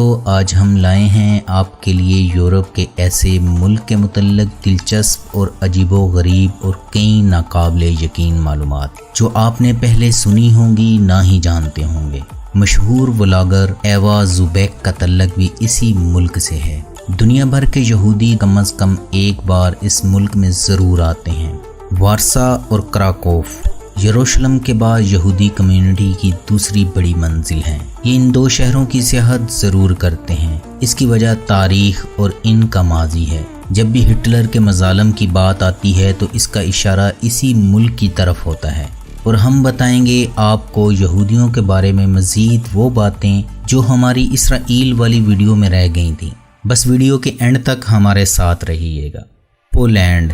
تو آج ہم لائے ہیں آپ کے لیے یورپ کے ایسے ملک کے متعلق دلچسپ اور عجیب و غریب اور کئی ناقابل یقین معلومات جو آپ نے پہلے سنی ہوں گی نہ ہی جانتے ہوں گے۔ مشہور ولاگر ایوا زوبیک کا تعلق بھی اسی ملک سے ہے۔ دنیا بھر کے یہودی کم از کم ایک بار اس ملک میں ضرور آتے ہیں۔ وارسا اور کراکوف یروشلم کے بعد یہودی کمیونٹی کی دوسری بڑی منزل ہیں۔ یہ ان دو شہروں کی سیاحت ضرور کرتے ہیں۔ اس کی وجہ تاریخ اور ان کا ماضی ہے۔ جب بھی ہٹلر کے مظالم کی بات آتی ہے تو اس کا اشارہ اسی ملک کی طرف ہوتا ہے، اور ہم بتائیں گے آپ کو یہودیوں کے بارے میں مزید وہ باتیں جو ہماری اسرائیل والی ویڈیو میں رہ گئی تھیں۔ بس ویڈیو کے اینڈ تک ہمارے ساتھ رہیے گا۔ پولینڈ،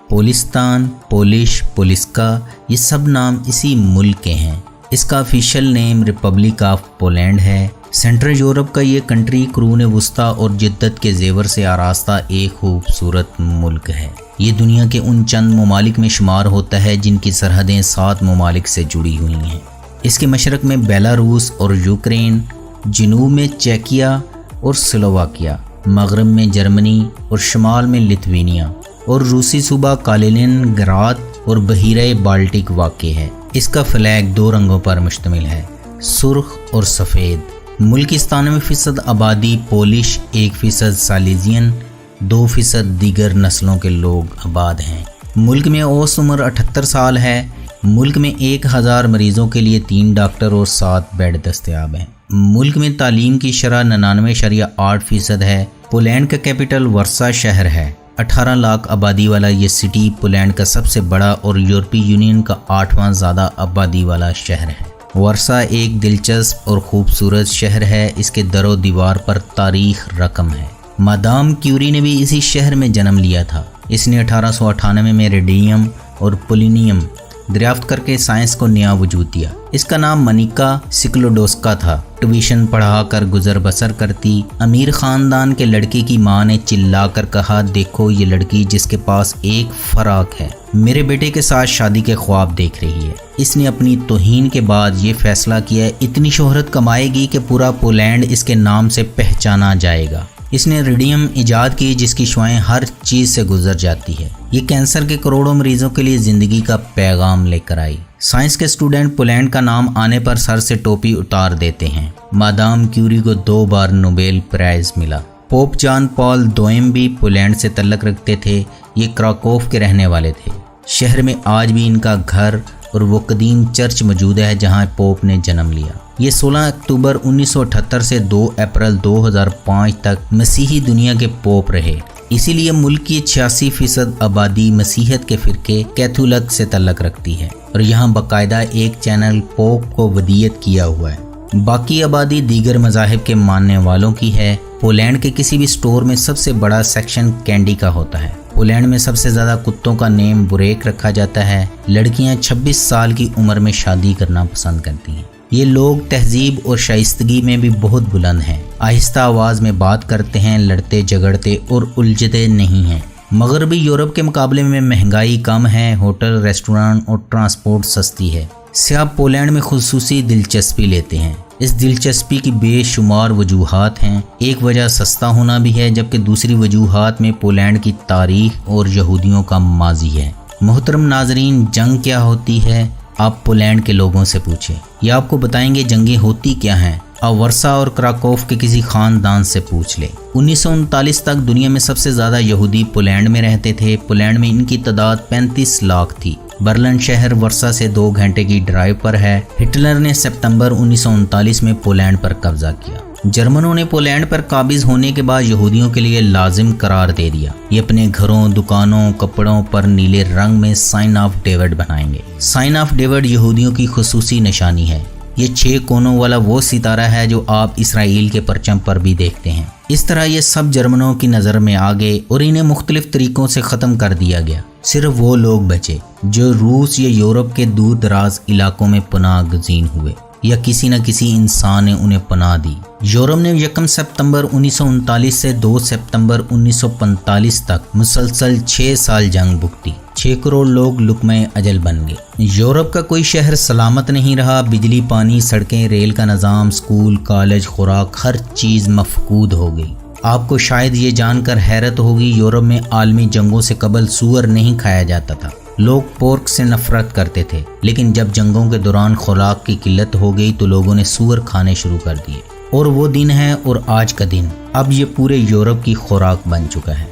پولستان، پولش، پولسکا، یہ سب نام اسی ملک کے ہیں۔ اس کا official name republic of Poland ہے۔ سینٹرل یورپ کا یہ کنٹری قرون وسطیٰ اور جدت کے زیور سے آراستہ ایک خوبصورت ملک ہے۔ یہ دنیا کے ان چند ممالک میں شمار ہوتا ہے جن کی سرحدیں 7 ممالک سے جڑی ہوئی ہیں۔ اس کے مشرق میں بیلاروس اور یوکرین، جنوب میں چیکیا اور سلوواکیا، مغرب میں جرمنی اور شمال میں لتھوینیا، اور روسی صوبہ کالینن گراد اور بحیرہ بالٹک واقع ہے۔ اس کا فلیگ 2 رنگوں پر مشتمل ہے، سرخ اور سفید۔ ملک کی 97% آبادی پولش، 1% سالیزین، 2% دیگر نسلوں کے لوگ آباد ہیں۔ ملک میں اوسط عمر 78 سال ہے۔ ملک میں 1000 مریضوں کے لیے 3 ڈاکٹر اور 7 بیڈ دستیاب ہیں۔ ملک میں تعلیم کی شرح 99.8% ہے۔ پولینڈ کا کیپٹل ورسا شہر ہے۔ 18 لاکھ آبادی والا یہ سٹی پولینڈ کا سب سے بڑا اور یورپی یونین کا 8واں زیادہ آبادی والا شہر ہے۔ ورسا ایک دلچسپ اور خوبصورت شہر ہے۔ اس کے در و دیوار پر تاریخ رقم ہے۔ مادام کیوری نے بھی اسی شہر میں جنم لیا تھا۔ اس نے 1898 میں ریڈیم اور پولینیم دریافت کر کے سائنس کو نیا وجود دیا۔ اس کا نام منیکا سکلوڈوسکا تھا۔ ٹیوشن پڑھا کر گزر بسر کرتی امیر خاندان کے لڑکی کی ماں نے چلا کر کہا، دیکھو یہ لڑکی جس کے پاس ایک فراق ہے، میرے بیٹے کے ساتھ شادی کے خواب دیکھ رہی ہے۔ اس نے اپنی توہین کے بعد یہ فیصلہ کیا، اتنی شہرت کمائے گی کہ پورا پولینڈ اس کے نام سے پہچانا جائے گا۔ اس نے ریڈیم ایجاد کی جس کی شعاعیں ہر چیز سے گزر جاتی ہے۔ یہ کینسر کے کروڑوں مریضوں کے لیے زندگی کا پیغام لے کر آئی۔ سائنس کے اسٹوڈنٹ پولینڈ کا نام آنے پر سر سے ٹوپی اتار دیتے ہیں۔ مادام کیوری کو 2 بار نوبیل پرائز ملا۔ پوپ جان پال دوئم بھی پولینڈ سے تعلق رکھتے تھے۔ یہ کراکوف کے رہنے والے تھے۔ شہر میں آج بھی ان کا گھر اور وہ قدیم چرچ موجود ہے جہاں پوپ نے جنم لیا۔ یہ 16 اکتوبر 1978 سے 2 اپریل 2005 تک مسیحی دنیا کے پوپ رہے۔ اسی لیے ملک کی 86% آبادی مسیحیت کے فرقے کیتھولک سے تعلق رکھتی ہے، اور یہاں باقاعدہ ایک چینل پوپ کو ودیعت کیا ہوا ہے۔ باقی آبادی دیگر مذاہب کے ماننے والوں کی ہے۔ پولینڈ کے کسی بھی سٹور میں سب سے بڑا سیکشن کینڈی کا ہوتا ہے۔ پولینڈ میں سب سے زیادہ کتوں کا نیم بوریک رکھا جاتا ہے۔ لڑکیاں 26 سال کی عمر میں شادی کرنا پسند کرتی ہیں۔ یہ لوگ تہذیب اور شائستگی میں بھی بہت بلند ہیں۔ آہستہ آواز میں بات کرتے ہیں، لڑتے جھگڑتے اور الجھتے نہیں ہیں۔ مغربی یورپ کے مقابلے میں مہنگائی کم ہے، ہوٹل، ریسٹوران اور ٹرانسپورٹ سستی ہے۔ سیاح پولینڈ میں خصوصی دلچسپی لیتے ہیں۔ اس دلچسپی کی بے شمار وجوہات ہیں۔ ایک وجہ سستا ہونا بھی ہے، جبکہ دوسری وجوہات میں پولینڈ کی تاریخ اور یہودیوں کا ماضی ہے۔ محترم ناظرین، جنگ کیا ہوتی ہے؟ آپ پولینڈ کے لوگوں سے پوچھیں، یہ آپ کو بتائیں گے جنگیں ہوتی کیا ہیں۔ آپ ورسا اور کراکوف کے کسی خاندان سے پوچھ لیں۔ 1939 تک دنیا میں سب سے زیادہ یہودی پولینڈ میں رہتے تھے۔ پولینڈ میں ان کی تعداد 35 لاکھ تھی۔ برلن شہر ورسا سے 2 گھنٹے کی ڈرائیو پر ہے۔ ہٹلر نے ستمبر 1939 میں پولینڈ پر قبضہ کیا۔ جرمنوں نے پولینڈ پر قابض ہونے کے بعد یہودیوں کے لیے لازم قرار دے دیا، یہ اپنے گھروں، دکانوں، کپڑوں پر نیلے رنگ میں سائن آف ڈیوڈ بنائیں گے۔ سائن آف ڈیوڈ یہودیوں کی خصوصی نشانی ہے۔ یہ 6 کونوں والا وہ ستارہ ہے جو آپ اسرائیل کے پرچم پر بھی دیکھتے ہیں۔ اس طرح یہ سب جرمنوں کی نظر میں آ گئے اور انہیں مختلف طریقوں سے ختم کر دیا گیا۔ صرف وہ لوگ بچے جو روس یا یورپ کے دور دراز علاقوں میں پناہ گزین ہوئے۔ یا کسی نہ کسی انسان نے انہیں پناہ دی۔ یورپ نے 1 سپتمبر 1939 سے 2 سپتمبر 1945 تک مسلسل 6 سال جنگ بھگتی۔ 6 کروڑ لوگ لقمہ اجل بن گئے۔ یورپ کا کوئی شہر سلامت نہیں رہا۔ بجلی، پانی، سڑکیں، ریل کا نظام، سکول، کالج، خوراک، ہر چیز مفقود ہو گئی۔ آپ کو شاید یہ جان کر حیرت ہوگی، یورپ میں عالمی جنگوں سے قبل سور نہیں کھایا جاتا تھا۔ لوگ پورک سے نفرت کرتے تھے، لیکن جب جنگوں کے دوران خوراک کی قلت ہو گئی تو لوگوں نے سور کھانے شروع کر دیے، اور وہ دن ہے اور آج کا دن اب یہ پورے یورپ کی خوراک بن چکا ہے۔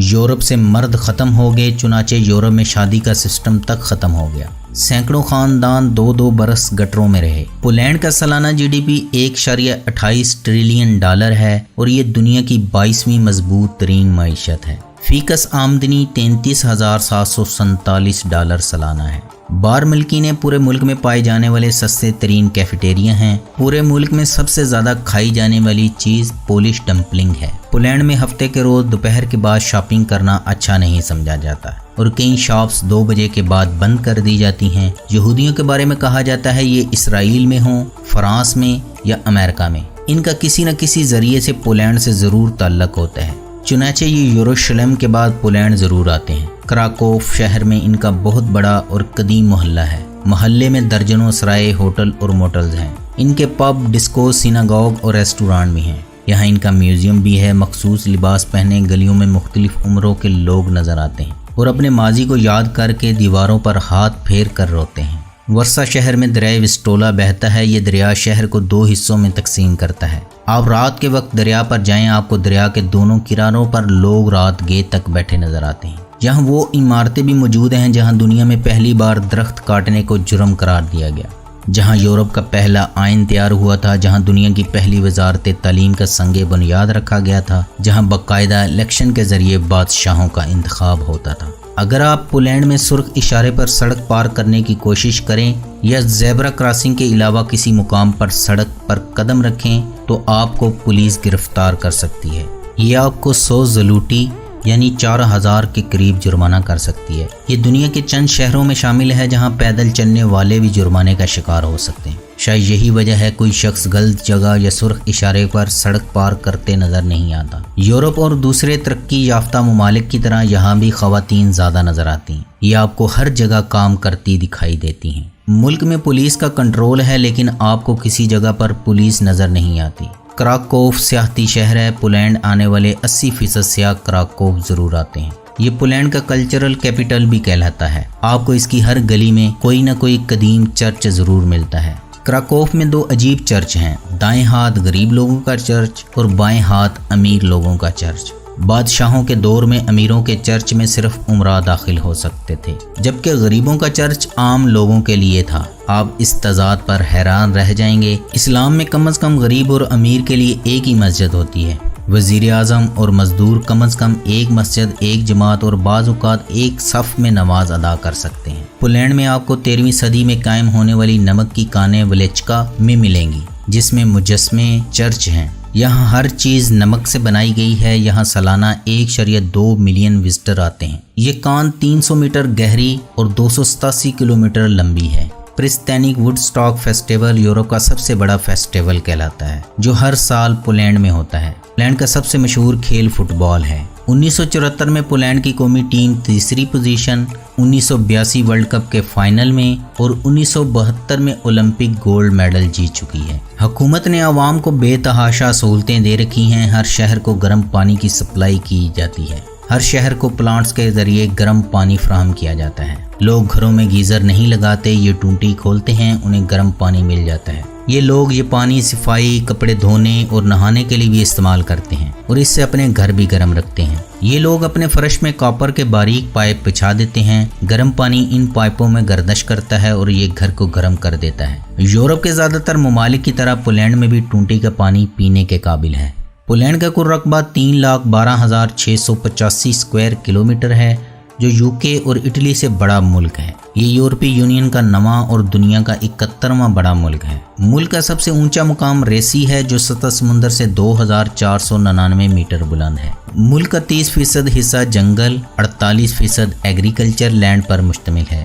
یورپ سے مرد ختم ہو گئے، چنانچہ یورپ میں شادی کا سسٹم تک ختم ہو گیا۔ سینکڑوں خاندان 2 برس گٹروں میں رہے۔ پولینڈ کا سالانہ GDP 1.28 ٹریلین ڈالر ہے اور یہ دنیا کی 22ویں مضبوط ترین معیشت ہے۔ فی کس آمدنی 33,747 ڈالر سالانہ ہے۔ بار ملکی نے پورے ملک میں پائے جانے والے سستے ترین کیفیٹیریا ہیں۔ پورے ملک میں سب سے زیادہ کھائی جانے والی چیز پولش ڈمپلنگ ہے۔ پولینڈ میں ہفتے کے روز دوپہر کے بعد شاپنگ کرنا اچھا نہیں سمجھا جاتا اور کئی شاپس 2 بجے کے بعد بند کر دی جاتی ہیں۔ یہودیوں کے بارے میں کہا جاتا ہے یہ اسرائیل میں ہوں، فرانس میں یا امریکہ میں، ان کا کسی نہ کسی ذریعے سے پولینڈ سے ضرور تعلق ہوتا ہے، چنانچہ یہ یروشلم کے بعد پولینڈ ضرور آتے ہیں۔ کراکوف شہر میں ان کا بہت بڑا اور قدیم محلہ ہے۔ محلے میں درجنوں سرائے، ہوٹل اور موٹلز ہیں۔ ان کے پب، ڈسکو، سیناگوگ اور ریسٹورانٹ بھی ہیں۔ یہاں ان کا میوزیم بھی ہے۔ مخصوص لباس پہنے گلیوں میں مختلف عمروں کے لوگ نظر آتے ہیں اور اپنے ماضی کو یاد کر کے دیواروں پر ہاتھ پھیر کر روتے ہیں۔ ورسا شہر میں دریائے وسٹولا بہتا ہے۔ یہ دریا شہر کو 2 حصوں میں تقسیم کرتا ہے۔ آپ رات کے وقت دریا پر جائیں، آپ کو دریا کے دونوں کناروں پر لوگ رات گئے تک بیٹھے نظر آتے ہیں۔ یہاں وہ عمارتیں بھی موجود ہیں جہاں دنیا میں پہلی بار درخت کاٹنے کو جرم قرار دیا گیا، جہاں یورپ کا پہلا آئین تیار ہوا تھا، جہاں دنیا کی پہلی وزارت تعلیم کا سنگ بنیاد رکھا گیا تھا، جہاں باقاعدہ الیکشن کے ذریعے بادشاہوں کا انتخاب ہوتا تھا۔ اگر آپ پولینڈ میں سرخ اشارے پر سڑک پار کرنے کی کوشش کریں یا زیبرا کراسنگ کے علاوہ کسی مقام پر سڑک پر قدم رکھیں تو آپ کو پولیس گرفتار کر سکتی ہے۔ یہ آپ کو 100 زلوٹی یعنی 4000 کے قریب جرمانہ کر سکتی ہے۔ یہ دنیا کے چند شہروں میں شامل ہے جہاں پیدل چلنے والے بھی جرمانے کا شکار ہو سکتے ہیں۔ شاید یہی وجہ ہے کوئی شخص غلط جگہ یا سرخ اشارے پر سڑک پار کرتے نظر نہیں آتا۔ یورپ اور دوسرے ترقی یافتہ ممالک کی طرح یہاں بھی خواتین زیادہ نظر آتی ہیں۔ یہ آپ کو ہر جگہ کام کرتی دکھائی دیتی ہیں۔ ملک میں پولیس کا کنٹرول ہے لیکن آپ کو کسی جگہ پر پولیس نظر نہیں آتی۔ کراکوف سیاحتی شہر ہے۔ پولینڈ آنے والے 80% سیاح کراکوف ضرور آتے ہیں۔ یہ پولینڈ کا کلچرل کیپٹل بھی کہلاتا ہے۔ آپ کو اس کی ہر گلی میں کوئی نہ کوئی قدیم چرچ ضرور ملتا ہے۔ کراکوف میں 2 عجیب چرچ ہیں، دائیں ہاتھ غریب لوگوں کا چرچ اور بائیں ہاتھ امیر لوگوں کا چرچ۔ بادشاہوں کے دور میں امیروں کے چرچ میں صرف عمرہ داخل ہو سکتے تھے، جبکہ غریبوں کا چرچ عام لوگوں کے لیے تھا۔ آپ اس تضاد پر حیران رہ جائیں گے۔ اسلام میں کم از کم غریب اور امیر کے لیے ایک ہی مسجد ہوتی ہے۔ وزیر اعظم اور مزدور کم از کم ایک مسجد، ایک جماعت اور بعض اوقات ایک صف میں نماز ادا کر سکتے ہیں۔ پولینڈ میں آپ کو 13ویں صدی میں قائم ہونے والی نمک کی کانیں ولیچکا میں ملیں گی، جس میں مجسمے چرچ ہیں۔ یہاں ہر چیز نمک سے بنائی گئی ہے۔ یہاں سالانہ 1.2 ملین وزٹر آتے ہیں۔ یہ کان 300 میٹر گہری اور 287 کلومیٹر لمبی ہے۔ پرستینک ووڈ سٹاک فیسٹیول یورپ کا سب سے بڑا فیسٹیول کہلاتا ہے جو ہر سال پولینڈ میں ہوتا ہے۔ پولینڈ کا سب سے مشہور کھیل فٹ بال ہے۔ 1974 میں پولینڈ کی قومی ٹیم تیسری پوزیشن، 1982 ورلڈ کپ کے فائنل میں اور 1972 میں اولمپک گولڈ میڈل جیت چکی ہے۔ حکومت نے عوام کو بے تحاشا سہولتیں دے رکھی ہیں۔ ہر شہر کو گرم پانی کی سپلائی کی جاتی ہے۔ ہر شہر کو پلانٹس کے ذریعے گرم پانی فراہم کیا جاتا ہے۔ لوگ گھروں میں گیزر نہیں لگاتے، یہ ٹونٹی کھولتے ہیں، انہیں گرم پانی مل جاتا ہے۔ یہ لوگ یہ پانی صفائی، کپڑے دھونے اور نہانے کے لیے بھی استعمال کرتے ہیں اور اس سے اپنے گھر بھی گرم رکھتے ہیں۔ یہ لوگ اپنے فرش میں کاپر کے باریک پائپ بچھا دیتے ہیں۔ گرم پانی ان پائپوں میں گردش کرتا ہے اور یہ گھر کو گرم کر دیتا ہے۔ یورپ کے زیادہ تر ممالک کی طرح پولینڈ میں بھی ٹونٹی کا پانی پینے کے قابل ہے۔ پولینڈ کا کل رقبہ 3,12,685 اسکوائر کلومیٹر ہے، جو UK اور اٹلی سے بڑا ملک ہے۔ یہ یورپی یونین کا 9واں اور دنیا کا 71واں بڑا ملک ہے۔ ملک کا سب سے اونچا مقام ریسی ہے جو سطح سمندر سے 2,499 میٹر بلند ہے۔ ملک کا 30% حصہ جنگل، 48% ایگریکلچر لینڈ پر مشتمل ہے۔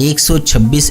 126